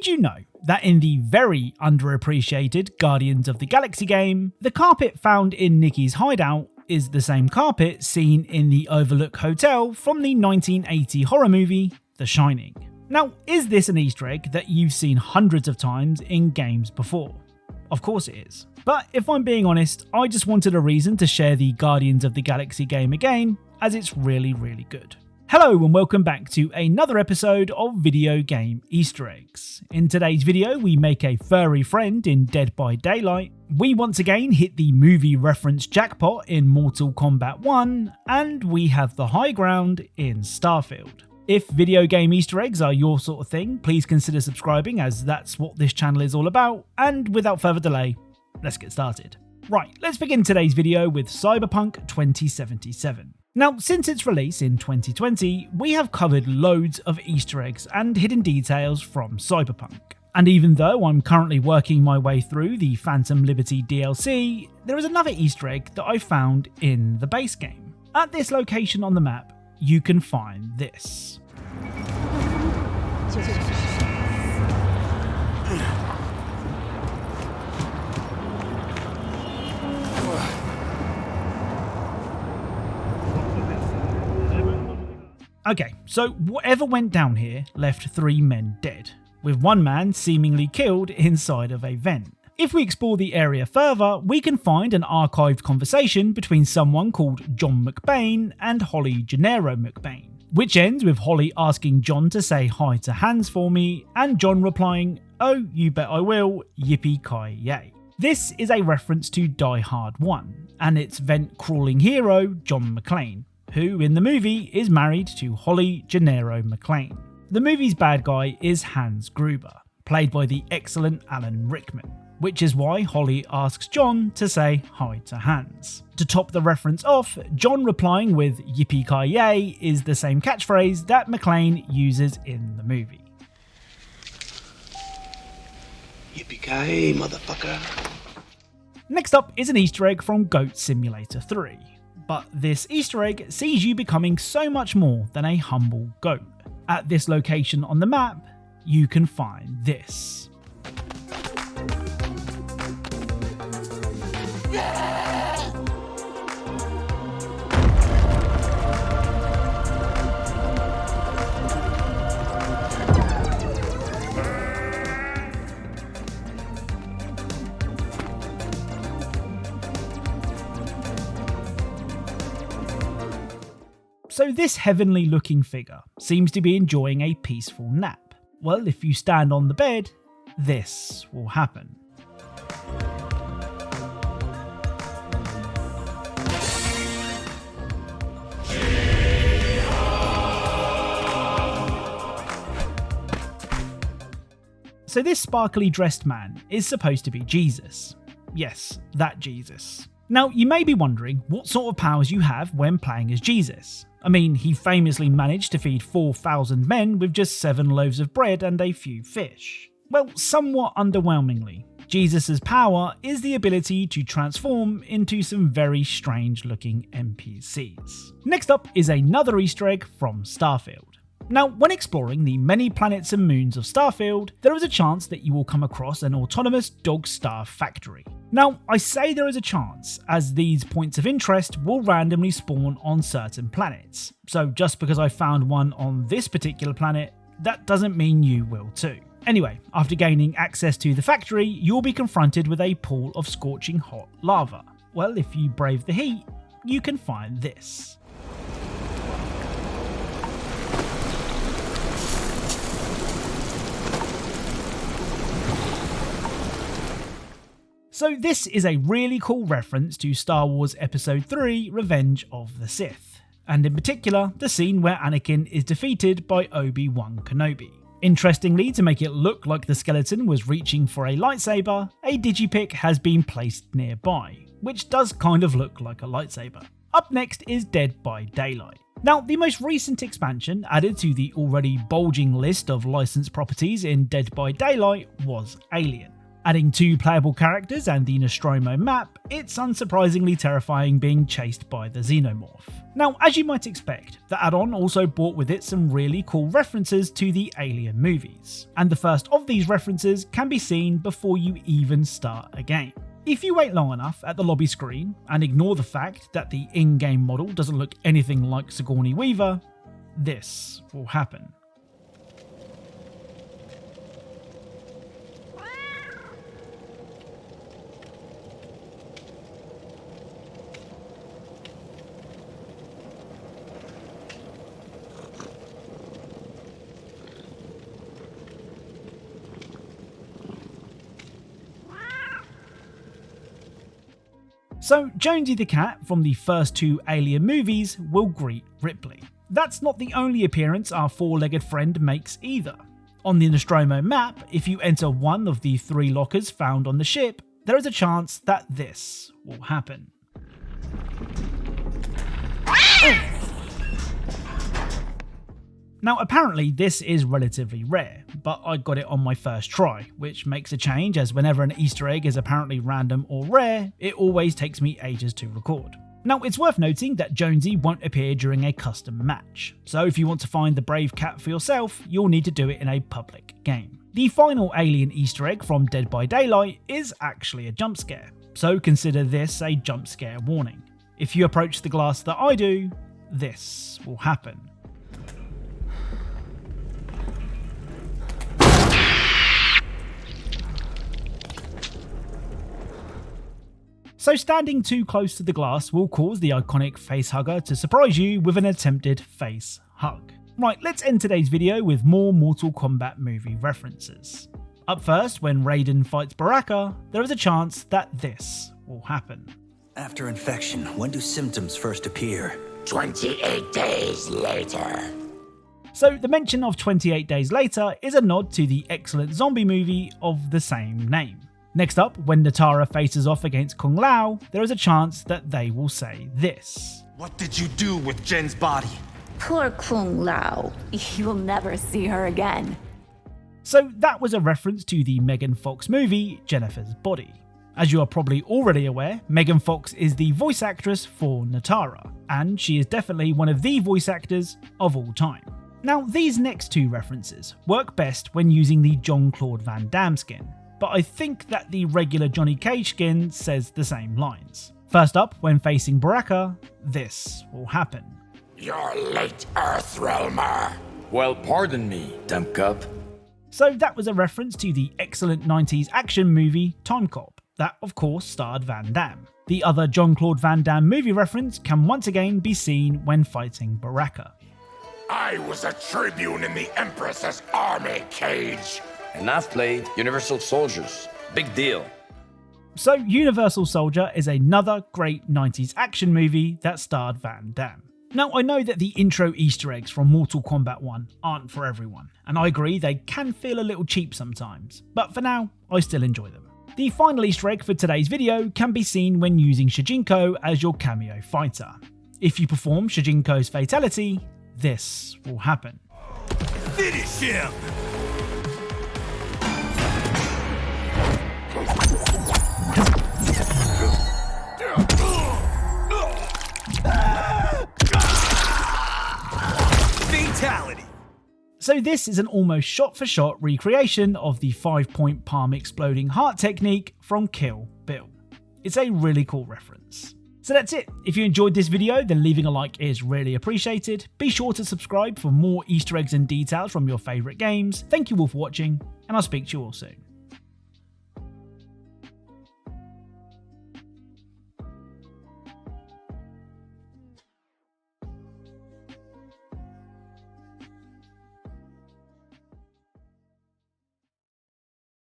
Did you know that in the very underappreciated Guardians of the Galaxy game, the carpet found in Nikki's hideout is the same carpet seen in the Overlook Hotel from the 1980 horror movie The Shining? Now, is this an Easter egg that you've seen hundreds of times in games before? Of course it is. But if I'm being honest, I just wanted a reason to share the Guardians of the Galaxy game again, as it's really good. Hello and welcome back to another episode of Video Game Easter Eggs. In today's video we make a furry friend in Dead by Daylight, we once again hit the movie reference jackpot in Mortal Kombat 1, and we have the high ground in Starfield. If video game Easter eggs are your sort of thing, please consider subscribing as that's what this channel is all about, and without further delay, let's get started. Right, let's begin today's video with Cyberpunk 2077. Now, since its release in 2020, we have covered loads of Easter eggs and hidden details from Cyberpunk. And even though I'm currently working my way through the Phantom Liberty DLC, there is another Easter egg that I found in the base game. At this location on the map, you can find this. Okay, so whatever went down here left 3 men dead, with 1 man seemingly killed inside of a vent. If we explore the area further, we can find an archived conversation between someone called John McBain and Holly Gennaro McBain, which ends with Holly asking John to say hi to Hans for me, and John replying, "Oh, you bet I will, yippee-ki-yay." This is a reference to Die Hard 1, and its vent-crawling hero, John McClane, who in the movie is married to Holly Gennaro McClane. The movie's bad guy is Hans Gruber, played by the excellent Alan Rickman, which is why Holly asks John to say hi to Hans. To top the reference off, John replying with yippee-ki-yay is the same catchphrase that McClane uses in the movie. Yippee-ki-yay, motherfucker. Next up is an Easter egg from Goat Simulator 3. But this Easter egg sees you becoming so much more than a humble goat. At this location on the map, you can find this. So this heavenly looking figure seems to be enjoying a peaceful nap. Well, if you stand on the bed, this will happen. So this sparkly dressed man is supposed to be Jesus. Yes, that Jesus. Now, you may be wondering what sort of powers you have when playing as Jesus. I mean, he famously managed to feed 4,000 men with just 7 loaves of bread and a few fish. Well, somewhat underwhelmingly, Jesus' power is the ability to transform into some very strange looking NPCs. Next up is another Easter egg from Starfield. Now, when exploring the many planets and moons of Starfield, there is a chance that you will come across an autonomous dog star factory. Now, I say there is a chance, as these points of interest will randomly spawn on certain planets. So just because I found one on this particular planet, that doesn't mean you will too. Anyway, after gaining access to the factory, you'll be confronted with a pool of scorching hot lava. Well, if you brave the heat, you can find this. So this is a really cool reference to Star Wars Episode 3 Revenge of the Sith, and in particular the scene where Anakin is defeated by Obi-Wan Kenobi. Interestingly, to make it look like the skeleton was reaching for a lightsaber, a digipic has been placed nearby, which does kind of look like a lightsaber. Up next is Dead by Daylight. Now, the most recent expansion added to the already bulging list of licensed properties in Dead by Daylight was Alien. Adding 2 playable characters and the Nostromo map, it's unsurprisingly terrifying being chased by the Xenomorph. Now, as you might expect, the add-on also brought with it some really cool references to the Alien movies, and the first of these references can be seen before you even start a game. If you wait long enough at the lobby screen and ignore the fact that the in-game model doesn't look anything like Sigourney Weaver, this will happen. So Jonesy the cat from the first 2 Alien movies will greet Ripley. That's not the only appearance our 4-legged friend makes either. On the Nostromo map, if you enter one of the 3 lockers found on the ship, there is a chance that this will happen. Now apparently this is relatively rare, but I got it on my first try, which makes a change as whenever an Easter egg is apparently random or rare, it always takes me ages to record. Now it's worth noting that Jonesy won't appear during a custom match, so if you want to find the brave cat for yourself, you'll need to do it in a public game. The final alien Easter egg from Dead by Daylight is actually a jump scare, so consider this a jump scare warning. If you approach the glass that I do, this will happen. So standing too close to the glass will cause the iconic facehugger to surprise you with an attempted face hug. Right, let's end today's video with more Mortal Kombat movie references. Up first, when Raiden fights Baraka, there is a chance that this will happen. After infection, when do symptoms first appear? 28 days later. So the mention of 28 days later is a nod to the Eggcellent zombie movie of the same name. Next up, when Natara faces off against Kung Lao, there is a chance that they will say this. What did you do with Jen's body? Poor Kung Lao. You'll never see her again. So that was a reference to the Megan Fox movie, Jennifer's Body. As you are probably already aware, Megan Fox is the voice actress for Natara, and she is definitely one of the voice actors of all time. Now, these next 2 references work best when using the Jean-Claude Van Damme skin, but I think that the regular Johnny Cage skin says the same lines. First up, when facing Baraka, this will happen. You're late, Earthrealmer. Well, pardon me, dumb cup. So that was a reference to the excellent 90s action movie Time Cop, that of course starred Van Damme. The other Jean-Claude Van Damme movie reference can once again be seen when fighting Baraka. I was a tribune in the Empress's army, Cage. And I've played Universal Soldiers. Big deal. So Universal Soldier is another great 90s action movie that starred Van Damme. Now I know that the intro Easter eggs from Mortal Kombat 1 aren't for everyone, and I agree they can feel a little cheap sometimes, but for now, I still enjoy them. The final Easter egg for today's video can be seen when using Shujinko as your cameo fighter. If you perform Shujinko's fatality, this will happen. Finish him! Fatality! So this is an almost shot-for-shot recreation of the 5-point palm exploding heart technique from Kill Bill. It's a really cool reference. So that's it. If you enjoyed this video, then leaving a like is really appreciated. Be sure to subscribe for more Easter eggs and details from your favourite games. Thank you all for watching, and I'll speak to you all soon.